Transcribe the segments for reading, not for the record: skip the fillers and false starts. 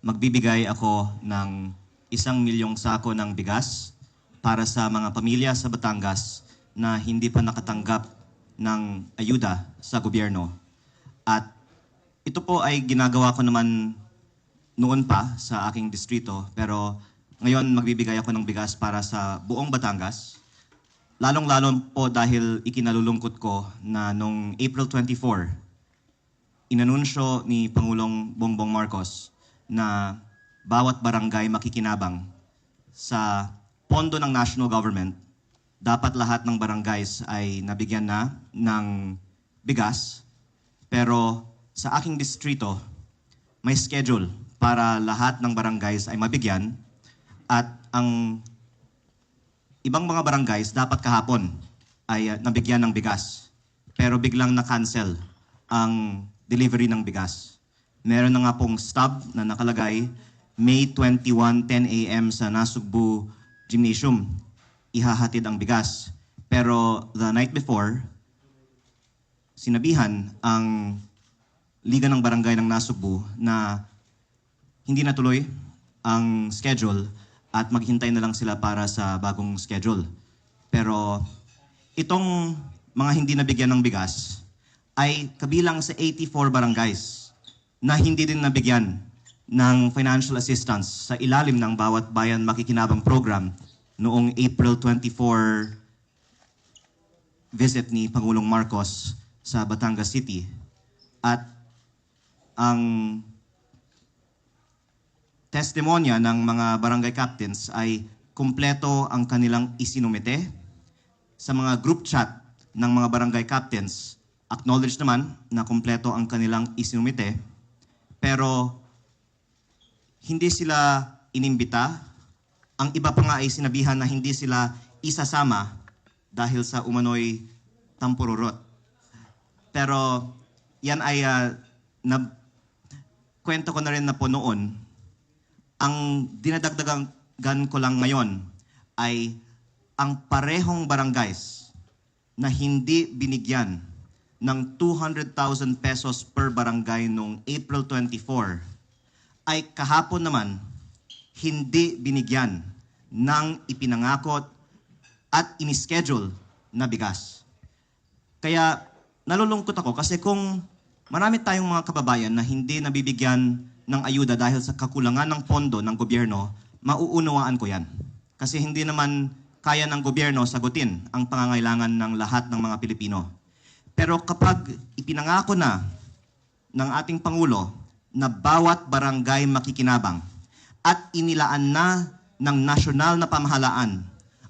magbibigay ako ng 1 milyong sako ng bigas para sa mga pamilya sa Batangas na hindi pa nakatanggap ng ayuda sa gobyerno. At ito po ay ginagawa ko naman noon pa sa aking distrito, pero ngayon magbibigay ako ng bigas para sa buong Batangas. Lalong-lalo po dahil ikinalulungkot ko na noong April 24, inanunsyo ni Pangulong Bongbong Marcos na bawat barangay makikinabang sa pondo ng national government. Dapat lahat ng barangays ay nabigyan na ng bigas, pero sa aking distrito may schedule para lahat ng barangays ay mabigyan, at ang ibang mga barangays dapat kahapon ay nabigyan ng bigas, pero biglang na-cancel ang delivery ng bigas. Meron na nga pong stub na nakalagay May 21, 10 a.m. sa Nasugbu Gymnasium. Ihahatid ang bigas. Pero the night before, sinabihan ang Liga ng Barangay ng Nasugbu na hindi natuloy ang schedule at maghintay na lang sila para sa bagong schedule. Pero itong mga hindi nabigyan ng bigas ay kabilang sa 84 barangays na hindi din nabigyan ng financial assistance sa ilalim ng Bawat Bayan Makikinabang Program noong April 24 visit ni Pangulong Marcos sa Batangas City. At ang testimonya ng mga barangay captains ay kumpleto ang kanilang isinumite sa mga group chat ng mga barangay captains. Acknowledge naman na kumpleto ang kanilang isinumite, pero hindi sila inimbita. Ang iba pa nga ay sinabihan na hindi sila isasama dahil sa umano'y tampururot. Pero yan ay kwento ko na rin na po noon. Ang dinadagdagan ko lang ngayon ay ang parehong barangays na hindi binigyan ng 200,000 pesos per barangay noong April 24 ay kahapon naman hindi binigyan ng ipinangakot at inischedule na bigas. Kaya nalulungkot ako kasi kung marami tayong mga kababayan na hindi nabibigyan ng ayuda dahil sa kakulangan ng pondo ng gobyerno, mauunawaan ko yan. Kasi hindi naman kaya ng gobyerno sagutin ang pangangailangan ng lahat ng mga Pilipino. Pero kapag ipinangako na ng ating Pangulo na bawat barangay makikinabang at inilaan na ng nasyonal na pamahalaan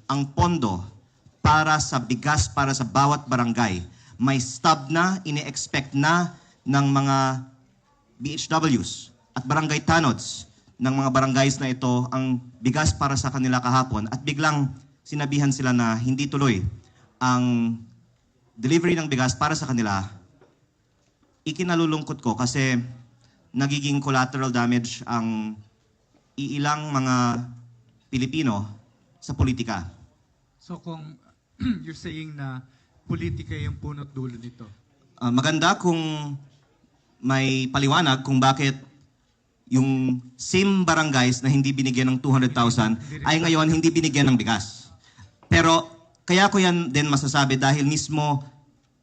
ang pondo para sa bigas para sa bawat barangay, may stub na, ini-expect na ng mga BHWs at barangay tanods ng mga barangays na ito ang bigas para sa kanila kahapon, at biglang sinabihan sila na hindi tuloy ang delivery ng bigas para sa kanila. Ikinalulungkot ko kasi nagiging collateral damage ang iilang mga Pilipino sa politika. So kung you're saying na politika yung punot dulo nito? Maganda kung may paliwanag kung bakit yung same barangays na hindi binigyan ng 200,000 ay ngayon hindi binigyan ng bigas. Pero kaya ko yan din masasabi dahil mismo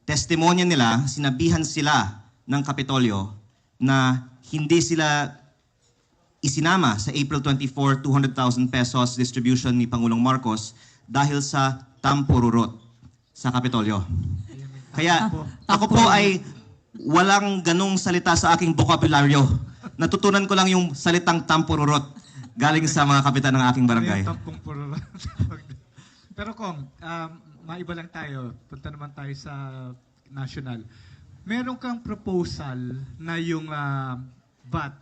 testimonya nila, sinabihan sila ng Kapitolyo na hindi sila isinama sa April 24, 200,000 pesos distribution ni Pangulong Marcos dahil sa tampururot sa Kapitolyo. Kaya ako po ay walang ganong salita sa aking bokabularyo. Natutunan ko lang yung salitang tampururot galing sa mga kapitan ng aking barangay. Pero kung maiba lang tayo, punta naman tayo sa national. Meron kang proposal na yung VAT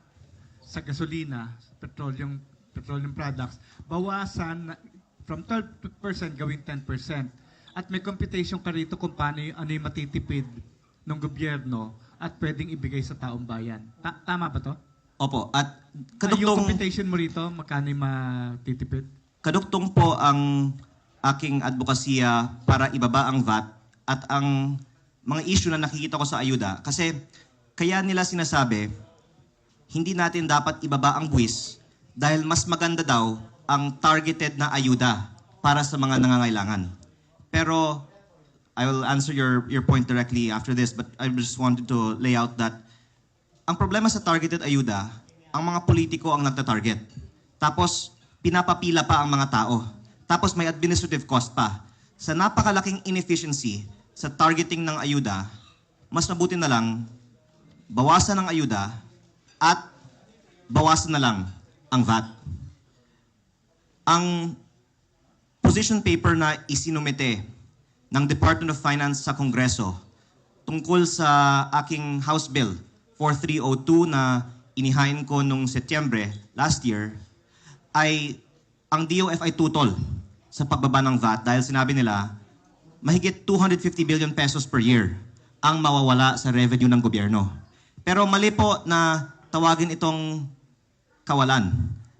sa gasolina, petroleum products, bawasan from 12% gawing 10%. At may computation ka rito kung paano ano yung matitipid ng gobyerno at pwedeng ibigay sa taong bayan. Tama ba to? Opo. At yung computation mo rito, magkano yung matitipid? Kaduktong po ang aking advokasya para ibaba ang VAT at ang mga issue na nakikita ko sa ayuda. Kasi kaya nila sinasabi hindi natin dapat ibaba ang buwis dahil mas maganda daw ang targeted na ayuda para sa mga nangangailangan. Pero I will answer your point directly after this, but I just wanted to lay out that ang problema sa targeted ayuda, ang mga politiko ang nagta-target. Tapos, pinapapila pa ang mga tao. Tapos may administrative cost pa. Sa napakalaking inefficiency sa targeting ng ayuda, mas mabuti na lang bawasan ang ayuda at bawasan na lang ang VAT. Ang position paper na isinumite ng Department of Finance sa Kongreso tungkol sa aking House Bill 4302 na inihain ko nung Setyembre last year ay ang DOF ay tutol sa pagbaba ng VAT dahil sinabi nila mahigit 250 billion pesos per year ang mawawala sa revenue ng gobyerno. Pero mali po na tawagin itong kawalan.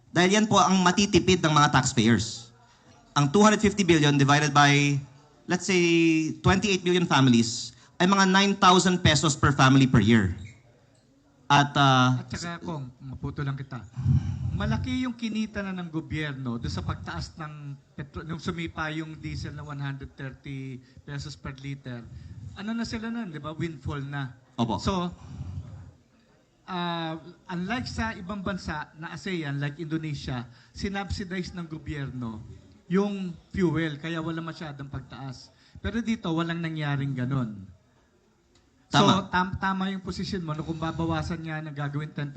Dahil yan po ang matitipid ng mga taxpayers. Ang 250 billion divided by, let's say, 28 million families ay mga 9,000 pesos per family per year. At At saka kung maputo lang kita, malaki yung kinita na ng gobyerno doon sa pagtaas ng nung sumipa yung diesel na 130 pesos per liter. Ano na sila nun, di ba? Windfall na. Opo. So, unlike sa ibang bansa na ASEAN, like Indonesia, sinubsidize ng gobyerno yung fuel, kaya wala masyadong pagtaas. Pero dito, walang nangyaring ganon. Tama. So, tama yung position mo no, kung babawasan niya na gagawin 10%.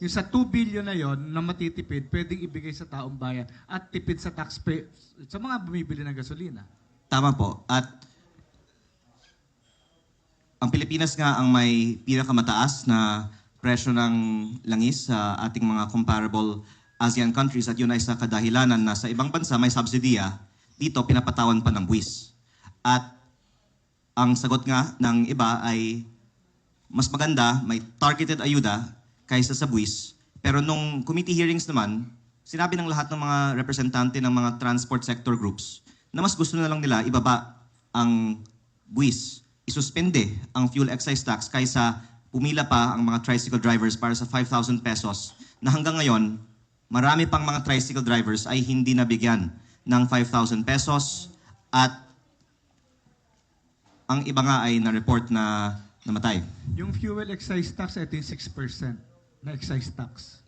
Yung sa 2 billion na yon na matitipid, pwedeng ibigay sa taong bayan at tipid sa taxpayer, sa mga bumibili ng gasolina. tama po. At ang Pilipinas nga ang may pinakamataas na presyo ng langis sa ating mga comparable ASEAN countries at yun ay sa kadahilanan na sa ibang bansa may subsidiya, dito pinapatawan pa ng buwis. At ang sagot nga ng iba ay mas maganda, may targeted ayuda kaysa sa buwis. Pero nung committee hearings naman, sinabi ng lahat ng mga representante ng mga transport sector groups na mas gusto na lang nila ibaba ang buwis, isuspende ang fuel excise tax kaysa pumila pa ang mga tricycle drivers para sa 5,000 pesos na hanggang ngayon, marami pang mga tricycle drivers ay hindi nabigyan ng 5,000 pesos at ang iba nga ay na-report na namatay. Yung fuel excise tax, ito yung 6% na excise tax.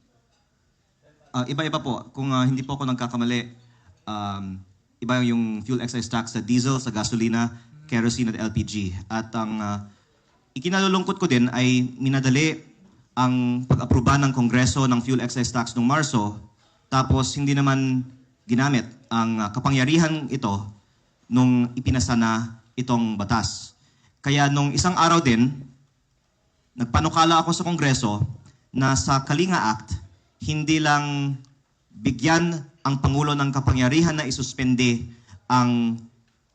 Iba-iba po. Kung hindi po ako nagkakamali, iba yung fuel excise tax sa diesel, sa gasolina, kerosene at LPG. At ang ikinalulungkot ko din ay minadali ang pag-aproba ng Kongreso ng fuel excise tax noong Marso, tapos hindi naman ginamit ang kapangyarihan ito nung ipinasa na itong batas. Kaya nung isang araw din, nagpanukala ako sa Kongreso na sa Kalinga Act, hindi lang bigyan ang Pangulo ng kapangyarihan na isuspende ang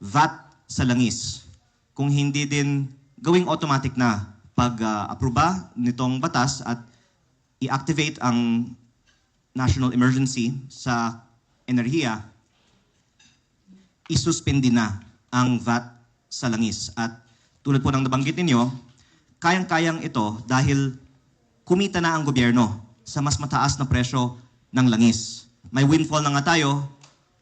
VAT sa langis, kung hindi din gawing automatic na pag-aproba nitong batas at i-activate ang national emergency sa enerhiya, isuspindi na ang VAT sa langis. At tulad po ng nabanggit ninyo, kayang-kayang ito dahil kumita na ang gobyerno sa mas mataas na presyo ng langis. May windfall na nga tayo,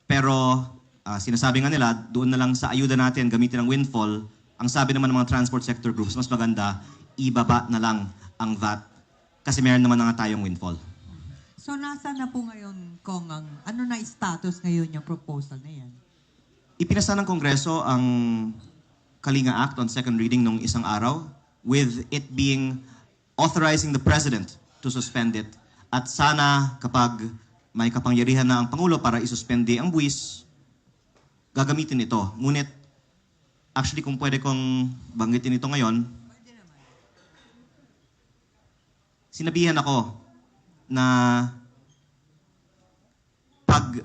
pero sinasabi nga nila, doon na lang sa ayuda natin gamitin ang windfall. Ang sabi naman ng mga transport sector groups, mas maganda, ibaba na lang ang VAT kasi meron naman na nga tayong windfall. So nasa na po ngayon, Kong, ano na status ngayon yung proposal na yan? Ipinasa ng Kongreso ang Kalinga Act on second reading nung isang araw with it being authorizing the President to suspend it. At sana kapag may kapangyarihan na ang Pangulo para isuspende ang buwis, gagamitin ito. Ngunit, actually kung pwede kong banggitin ito ngayon, sinabihan ako na pag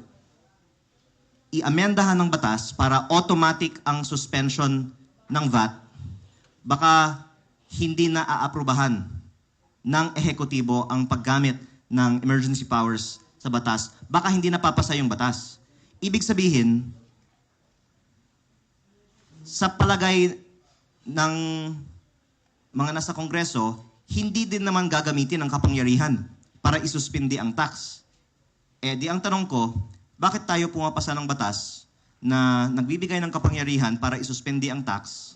i-amendahan ng batas para automatic ang suspension ng VAT, baka hindi na aaprubahan ng ehekutibo ang paggamit ng emergency powers sa batas. Baka hindi napapasa yung batas. Ibig sabihin, sa palagay ng mga nasa Kongreso, hindi din naman gagamitin ang kapangyarihan para isuspindi ang tax. Eh di ang tanong ko, bakit tayo pumapasa ng batas na nagbibigay ng kapangyarihan para isuspindi ang tax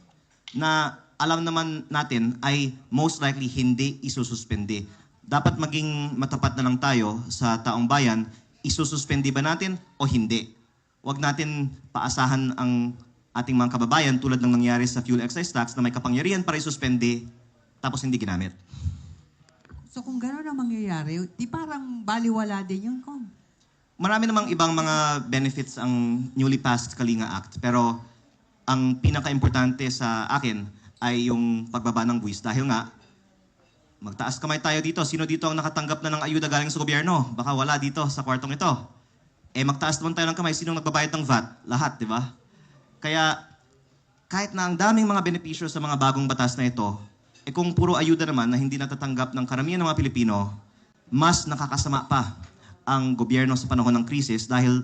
na alam naman natin ay most likely hindi isususpindi? Dapat maging matapat na lang tayo sa taong bayan, isususpendi ba natin o hindi? Huwag natin paasahan ang ating mga kababayan tulad ng nangyari sa fuel excise tax na may kapangyarihan para isuspendi tapos hindi ginamit. So kung gano'n ang mangyayari, di parang baliwala din yun, Kong? Marami namang ibang mga benefits ang newly passed Kalinga Act, pero ang pinaka-importante sa akin ay yung pagbaba ng buwis dahil nga magtaas kamay tayo dito. Sino dito ang nakatanggap na ng ayuda galing sa gobyerno? Baka wala dito sa kwartong ito. Eh magtaas naman tayo ng kamay. Sinong nagbabayad ng VAT? Lahat, di ba? Kaya kahit na ang daming mga benepisyo sa mga bagong batas na ito, eh kung puro ayuda naman na hindi natatanggap ng karamihan ng mga Pilipino, mas nakakasama pa ang gobyerno sa panahon ng krisis dahil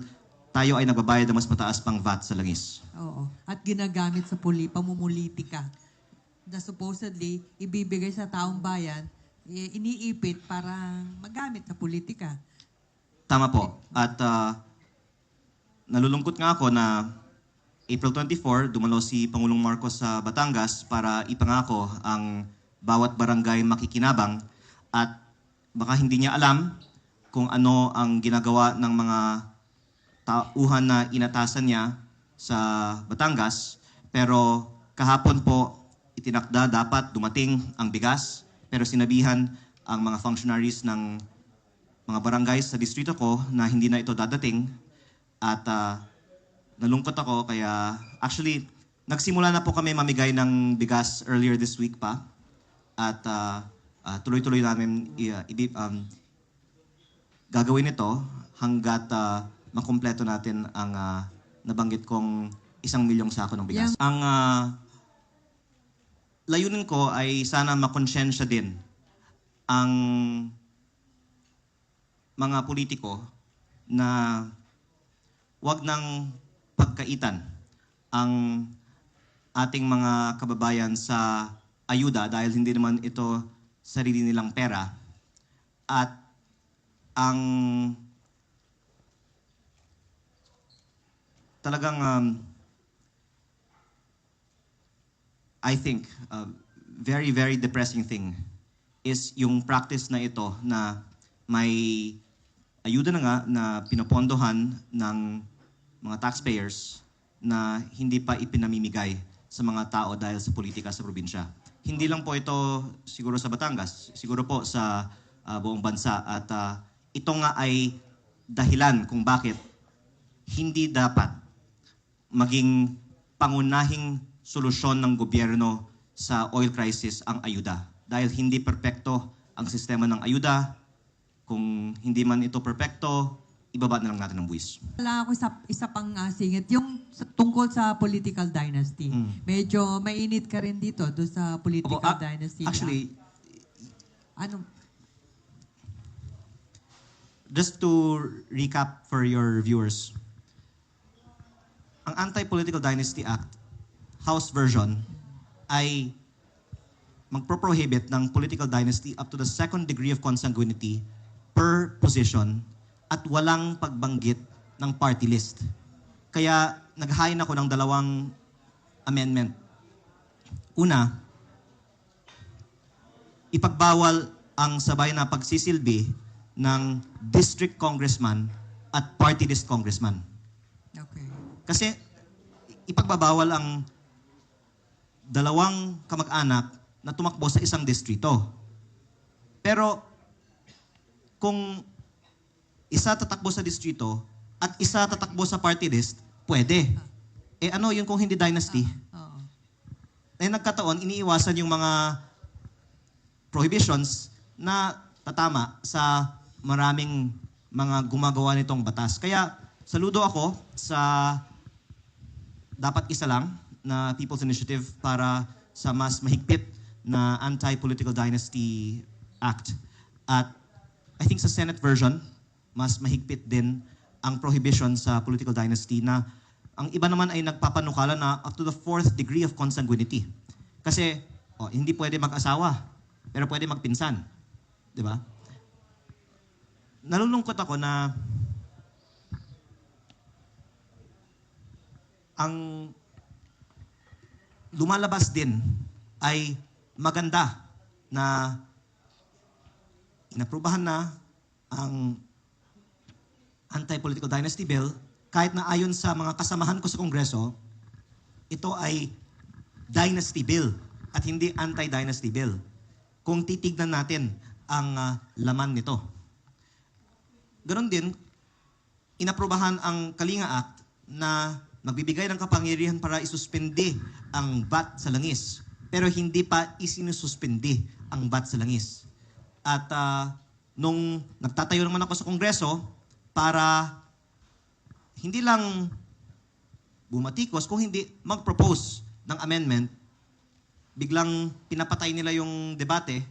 tayo ay nagbabayad ng mas mataas pang VAT sa langis. Oo. At ginagamit sa pamumulitika na supposedly ibibigay sa taong bayan, iniipit para magamit sa politika. Tama po. At nalulungkot nga ako na April 24, dumalo si Pangulong Marcos sa Batangas para ipangako ang bawat barangay makikinabang at baka hindi niya alam kung ano ang ginagawa ng mga tauhan na inatasan niya sa Batangas. Pero kahapon po, itinakda dapat dumating ang bigas, pero sinabihan ang mga functionaries ng mga barangays sa distrito ko na hindi na ito dadating. At nalungkot ako kaya actually nagsimula na po kami mamigay ng bigas earlier this week pa. At tuloy-tuloy namin gagawin ito hanggat makumpleto natin ang nabanggit kong 1 milyong sako ng bigas. Ang layunin ko ay sana makonsensya din ang mga politiko na wag nang pagkaitan ang ating mga kababayan sa ayuda dahil hindi naman ito sarili nilang pera. At ang talagang I think very, very depressing thing is yung practice na ito na may ayuda na nga na pinopondohan ng mga taxpayers na hindi pa ipinamimigay sa mga tao dahil sa politika sa probinsya. Hindi lang po ito siguro sa Batangas, siguro po sa buong bansa. At ito nga ay dahilan kung bakit hindi dapat maging pangunahing solusyon ng gobyerno sa oil crisis ang ayuda. Dahil hindi perpekto ang sistema ng ayuda. Kung hindi man ito perpekto, ibaba na lang natin ang buwis. Wala ako isa pang singit. Yung tungkol sa political dynasty. Medyo mainit ka rin dito doon sa political dynasty. Actually, ano? just to recap for your viewers, ang Anti-Political Dynasty Act, House version, ay magproprohibit ng political dynasty up to the 2nd degree of consanguinity per position at walang pagbanggit ng party list. Kaya naghain ako ng 2 amendment. Una, ipagbawal ang sabay na pagsisilbi ng district congressman at party list congressman. Okay. Kasi ipagbabawal ang 2 kamag-anak na tumakbo sa isang distrito. Pero kung isa tatakbo sa distrito at isa tatakbo sa party list, pwede. Eh ano yun kung hindi dynasty? Oo. Eh nagkataon, iniiwasan yung mga prohibitions na tatama sa maraming mga gumagawa nitong batas. Kaya saludo ako sa dapat isa lang na People's Initiative para sa mas mahigpit na Anti-Political Dynasty Act. At I think sa Senate version, mas mahigpit din ang prohibition sa political dynasty na ang iba naman ay nagpapanukala na up to the 4th degree of consanguinity. Kasi hindi pwede mag-asawa pero pwede magpinsan. Di ba? Nalulungkot ako na ang lumalabas din ay maganda na inaprubahan na ang Anti-Political Dynasty Bill, kahit na ayon sa mga kasamahan ko sa Kongreso, ito ay Dynasty Bill at hindi Anti-Dynasty Bill. Kung titignan natin ang laman nito. Ganon din, inaprubahan ang Kalinga Act na magbibigay ng kapangyarihan para isuspindi ang VAT sa langis. Pero hindi pa isinususpindi ang VAT sa langis. At nung nagtatayo naman ako sa Kongreso para hindi lang bumatikos, kung hindi mag-propose ng amendment, biglang pinapatay nila yung debate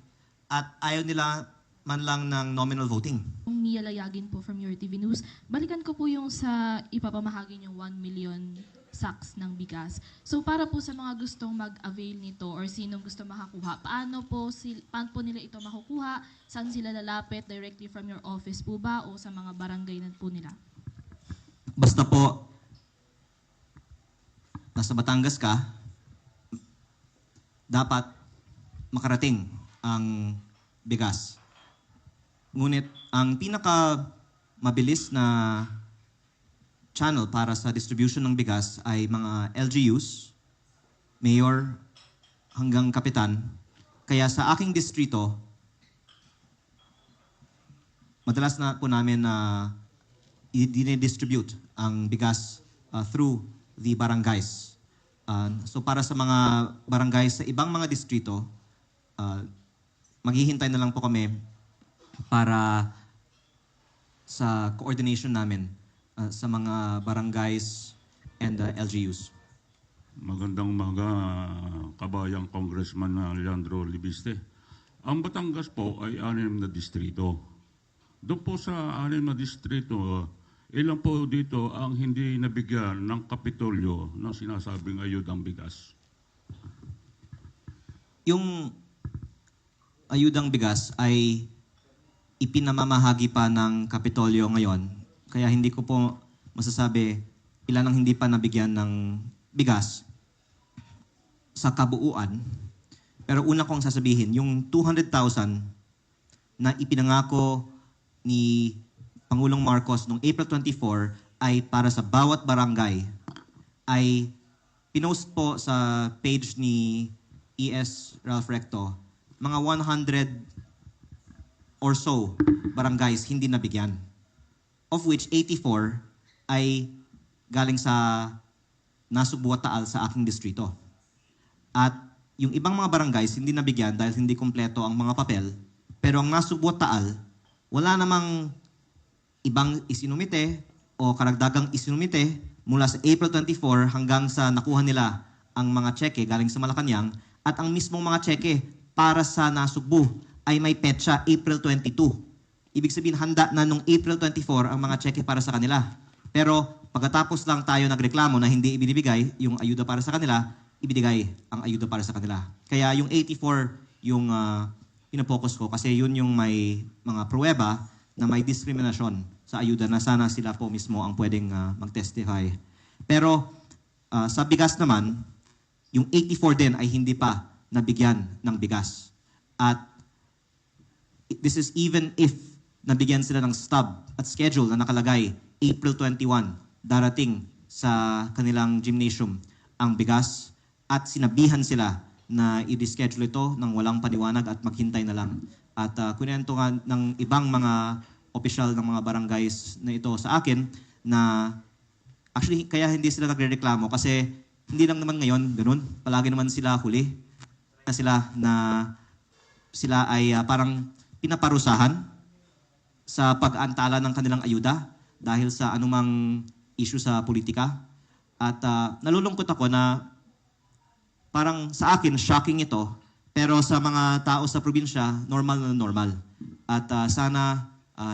at ayaw nila man lang ng nominal voting. Kung Mia Layagin po from Your TV News, balikan ko po yung sa ipapamahagi yung 1 million sacks ng bigas. So para po sa mga gustong mag-avail nito or sinong gusto makakuha, paano po nila ito makukuha? Saan sila lalapit? Directly from your office po ba o sa mga barangay na po nila? Basta po, nasa Batangas ka, dapat makarating ang bigas. Ngunit ang pinaka mabilis na channel para sa distribution ng bigas ay mga LGUs, mayor hanggang kapitan. Kaya sa aking distrito, madalas na po namin na i-distribute ang bigas through the barangays. So para sa mga barangays sa ibang mga distrito, maghihintay na lang po kami para sa coordination namin sa mga barangays and LGUs. Magandang umaga, kabayang Congressman Leandro Libiste. Ang Batangas po ay 6 na distrito. Doon po sa 6 na distrito, ilan po dito ang hindi nabigyan ng Kapitolyo ng sinasabing ayudang bigas? Yung ayudang bigas ay ipinamamahagi pa ng Kapitolyo ngayon. Kaya hindi ko po masasabi ilan ang hindi pa nabigyan ng bigas sa kabuuan. Pero una kong sasabihin, yung 200,000 na ipinangako ni Pangulong Marcos noong April 24 ay para sa bawat barangay, ay pinost po sa page ni ES Ralph Recto, mga 100 or so barangays hindi nabigyan. Of which 84 ay galing sa Nasugbu at Taal sa aking distrito. At yung ibang mga barangays hindi nabigyan dahil hindi kompleto ang mga papel. Pero ang Nasugbu at Taal, wala namang ibang isinumite o karagdagang isinumite mula sa April 24 hanggang sa nakuha nila ang mga tseke galing sa Malacanang at ang mismong mga tseke para sa Nasugbu ay may petsa April 22. Ibig sabihin handa na nung April 24 ang mga tseke para sa kanila. Pero pagkatapos lang tayo nagreklamo na hindi ibinibigay yung ayuda para sa kanila, ibinigay ang ayuda para sa kanila. Kaya yung 84 yung pinapokus ko kasi yun yung may mga pruweba na may diskriminasyon sa ayuda na sana sila po mismo ang pwedeng mag-testify. Pero sa bigas naman, yung 84 din ay hindi pa nabigyan ng bigas. At this is even if nabigyan sila ng stub at schedule na nakalagay April 21, darating sa kanilang gymnasium ang bigas at sinabihan sila na i-reschedule ito ng walang paniwanag at maghintay na lang. At kunento nga ng ibang mga opisyal ng mga barangays na ito sa akin na actually kaya hindi sila nagrereklamo kasi hindi lang naman ngayon ganun. Palagi naman sila huli na sila ay parang pinaparusahan sa pag-aantala ng kanilang ayuda dahil sa anumang issue sa politika. At nalulungkot ako na parang sa akin, shocking ito, pero sa mga tao sa probinsya, normal na normal. At sana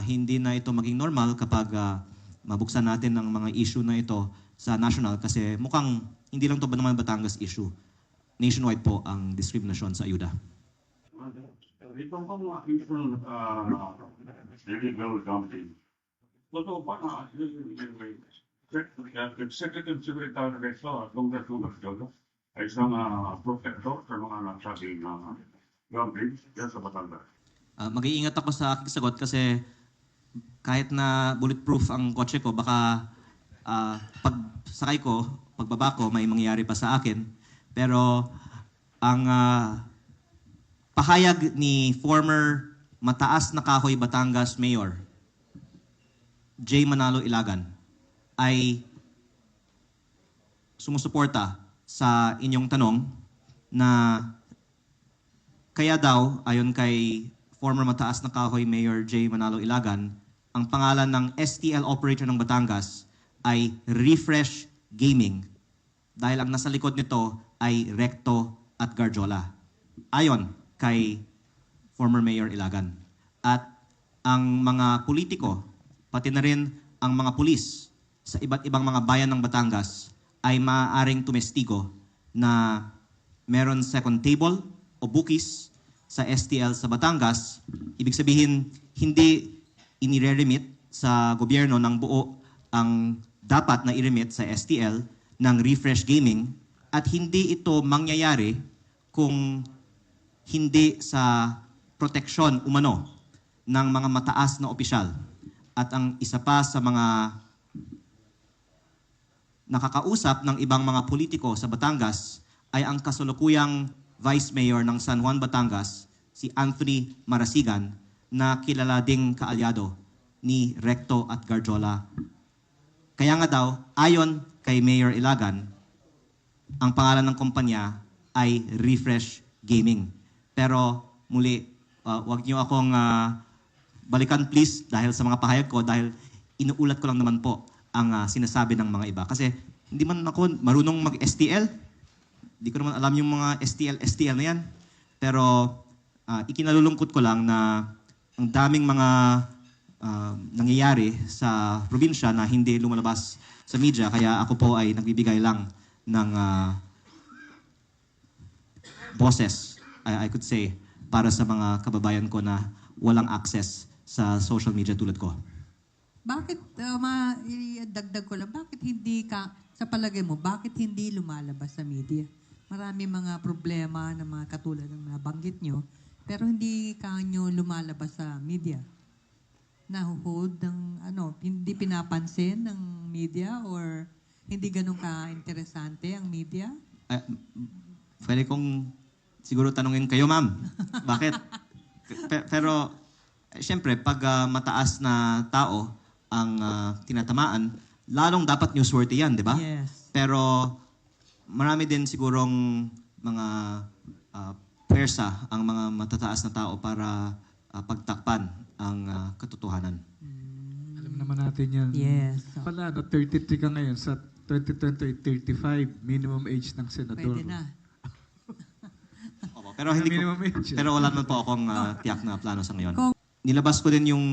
hindi na ito maging normal kapag mabuksan natin ang mga issue na ito sa national kasi mukhang hindi lang ito ba naman Batangas issue. Nationwide po ang discrimination sa ayuda. Ito po mga illegal dumping. Totoo ba na Executive Secretary Resto at Congresswoman Jodo ay isang protector sa mga nasabing dumping yan sa Batangas? Mag-iingat ako sa aking sagot kasi kahit na bulletproof ang kotse ko, baka pag sakay ko, pagbaba ko, may mangyayari pa sa akin. Pero ang pahayag ni former Mataas na Kahoy Batangas Mayor J. Manalo Ilagan ay sumusuporta sa inyong tanong na kaya daw, ayon kay former Mataas na Kahoy Mayor J. Manalo Ilagan, ang pangalan ng STL operator ng Batangas ay Refresh Gaming dahil ang nasa likod nito ay Recto at Garjola. Ayon kay former Mayor Ilagan. At ang mga politiko, pati na rin ang mga pulis sa iba't ibang mga bayan ng Batangas ay maaaring tumestigo na meron second table o bookies sa STL sa Batangas. Ibig sabihin, hindi inire-remit sa gobyerno ng buo ang dapat na i-remit sa STL ng Refresh Gaming at hindi ito mangyayari kung hindi sa proteksyon umano ng mga mataas na opisyal. At ang isa pa sa mga nakakausap ng ibang mga politiko sa Batangas ay ang kasalukuyang Vice Mayor ng San Juan, Batangas, si Anthony Marasigan, na kilala ding kaalyado ni Recto at Garjola. Kaya nga daw, ayon kay Mayor Ilagan, ang pangalan ng kumpanya ay Refresh Gaming. Pero muli, wag niyo akong balikan please dahil sa mga pahayag ko dahil inuulat ko lang naman po ang sinasabi ng mga iba. Kasi hindi man ako marunong mag-STL. Hindi ko naman alam yung mga STL na yan. Pero ikinalulungkot ko lang na ang daming mga nangyayari sa probinsya na hindi lumalabas sa media. Kaya ako po ay nagbibigay lang ng boses, I could say, para sa mga kababayan ko na walang access sa social media tulad ko. Bakit, dagdag ko lang, bakit hindi ka, sa palagay mo, bakit hindi lumalabas sa media? Marami mga problema na mga katulad ng nabanggit nyo, pero hindi kanyo lumalabas sa media. Nahuhod ng, hindi pinapansin ng media or hindi ganun ka-interesante ang media? Pwede kong siguro tanungin kayo, ma'am. Bakit? Pero, siyempre, pag mataas na tao ang tinatamaan, lalong dapat newsworthy yan, di ba? Yes. Pero, marami din sigurong mga pwersa ang mga matataas na tao para pagtakpan ang katotohanan. Alam naman natin yan. Yes. Pala, 33 ka ngayon. Sa 2020, 35, minimum age ng senador. Pwede na. Opo, pero hindi ko, Minimum age. pero wala naman po akong tiyak na plano sa ngayon. Nilabas ko din yung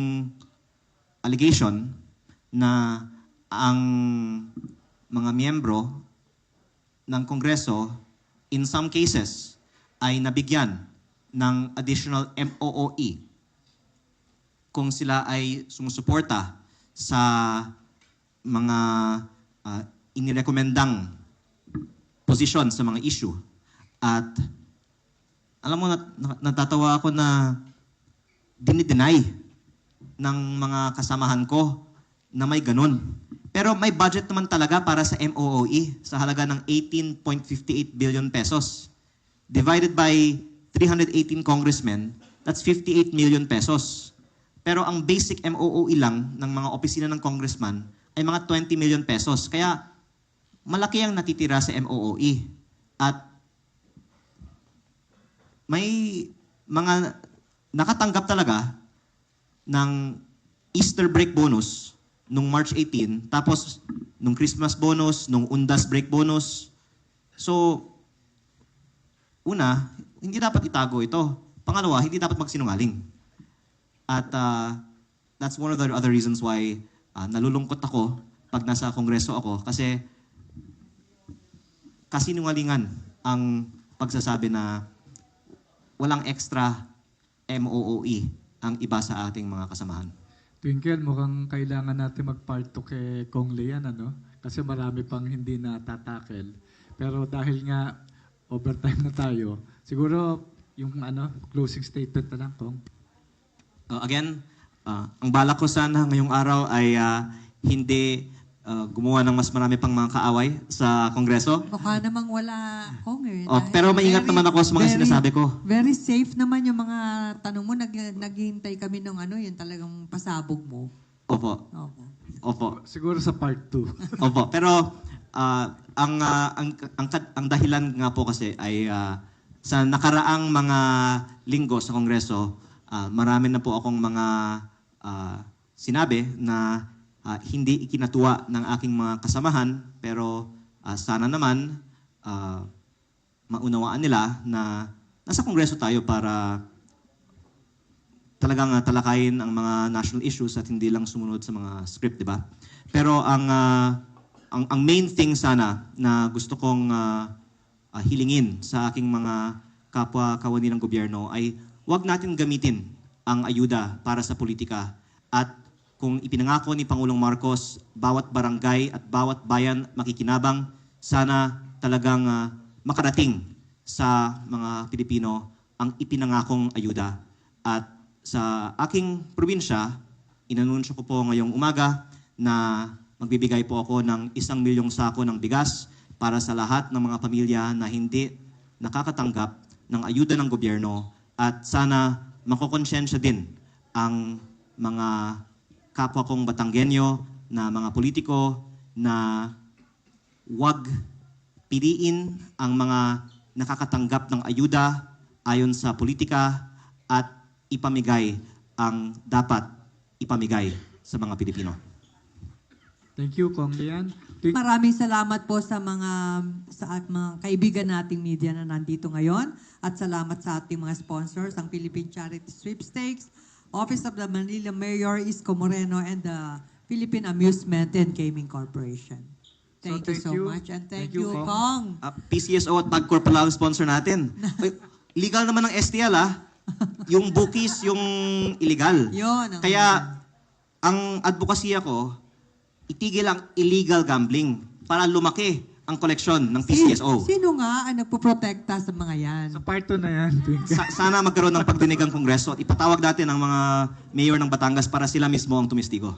allegation na ang mga miyembro ng Kongreso in some cases ay nabigyan ng additional MOOE kung sila ay sumusuporta sa mga inirekomendang posisyon sa mga issue. At alam mo, natatawa ako na dinideny ng mga kasamahan ko na may ganun. Pero may budget naman talaga para sa MOOE sa halaga ng 18.58 billion pesos. Divided by 318 congressmen, that's 58 million pesos. Pero ang basic MOOE lang ng mga opisina ng congressman ay mga 20 million pesos. Kaya malaki ang natitira sa MOOE. At may mga nakatanggap talaga ng Easter break bonus nung March 18, tapos nung Christmas bonus, nung Undas break bonus. So, una, hindi dapat itago ito. Pangalawa, hindi dapat magsinungaling. At that's one of the other reasons why nalulungkot ako pag nasa kongreso ako kasi kasinungalingan ang pagsasabi na walang extra MOOE ang iba sa ating mga kasamahan. Twinkle, mukhang kailangan natin mag-part 2 kay Kong Lian, ano? Kasi marami pang hindi na tatakel. Pero dahil nga overtime na tayo, siguro yung closing statement na lang, Kong. Again, ang balak ko sana ngayong araw ay hindi gumawa ng mas marami pang mga kaaway sa Kongreso. Baka namang wala, Kong eh. Oh, pero maingat naman ako sa mga sinasabi ko. Very safe naman yung mga tanong mo. Naghihintay kami ng yung talagang pasabog mo. Opo. Okay. Opo. Siguro sa part 2. Opo. Pero ang dahilan nga po kasi ay sa nakaraang mga linggo sa Kongreso, marami na po akong mga sinabi na hindi ikinatuwa ng aking mga kasamahan, pero sana naman maunawaan nila na nasa Kongreso tayo para talagang talakayin ang mga national issues at hindi lang sumunod sa mga script, di ba? Pero ang main thing sana na gusto kong hilingin sa aking mga kapwa-kawani ng gobyerno ay huwag natin gamitin ang ayuda para sa politika. At kung ipinangako ni Pangulong Marcos, bawat barangay at bawat bayan makikinabang, sana talagang makarating sa mga Pilipino ang ipinangakong ayuda. At sa aking probinsya, inanunsyo ko po ngayong umaga na magbibigay po ako ng 1 milyong sako ng bigas para sa lahat ng mga pamilya na hindi nakakatanggap ng ayuda ng gobyerno, at sana makokonsensya din ang mga kapwa kong Batanggenyo na mga politiko na wag piliin ang mga nakakatanggap ng ayuda ayon sa politika at ipamigay ang dapat ipamigay sa mga Pilipino. Thank you, Kong Lian. Maraming salamat po sa mga kaibigan nating media na nandito ngayon, at salamat sa ating mga sponsors, ang Philippine Charity Sweepstakes, Office of the Manila Mayor Isko Moreno, and the Philippine Amusement and Gaming Corporation. Thank you so much, and thank you, Kong. PCSO at Pagcor pala ang sponsor natin. Ay, legal naman ng STL Yung bookies, yung illegal. Yun. Kaya ang advokasya ko, itigil ang illegal gambling para lumaki ang koleksyon ng PCSO. Sino nga ang nagpoprotekta sa mga yan? Sa part 2 na yan, Twinkle. Sana magkaroon ng pagdinig ang Kongreso at ipatawag natin ang mga mayor ng Batangas para sila mismo ang tumistigo.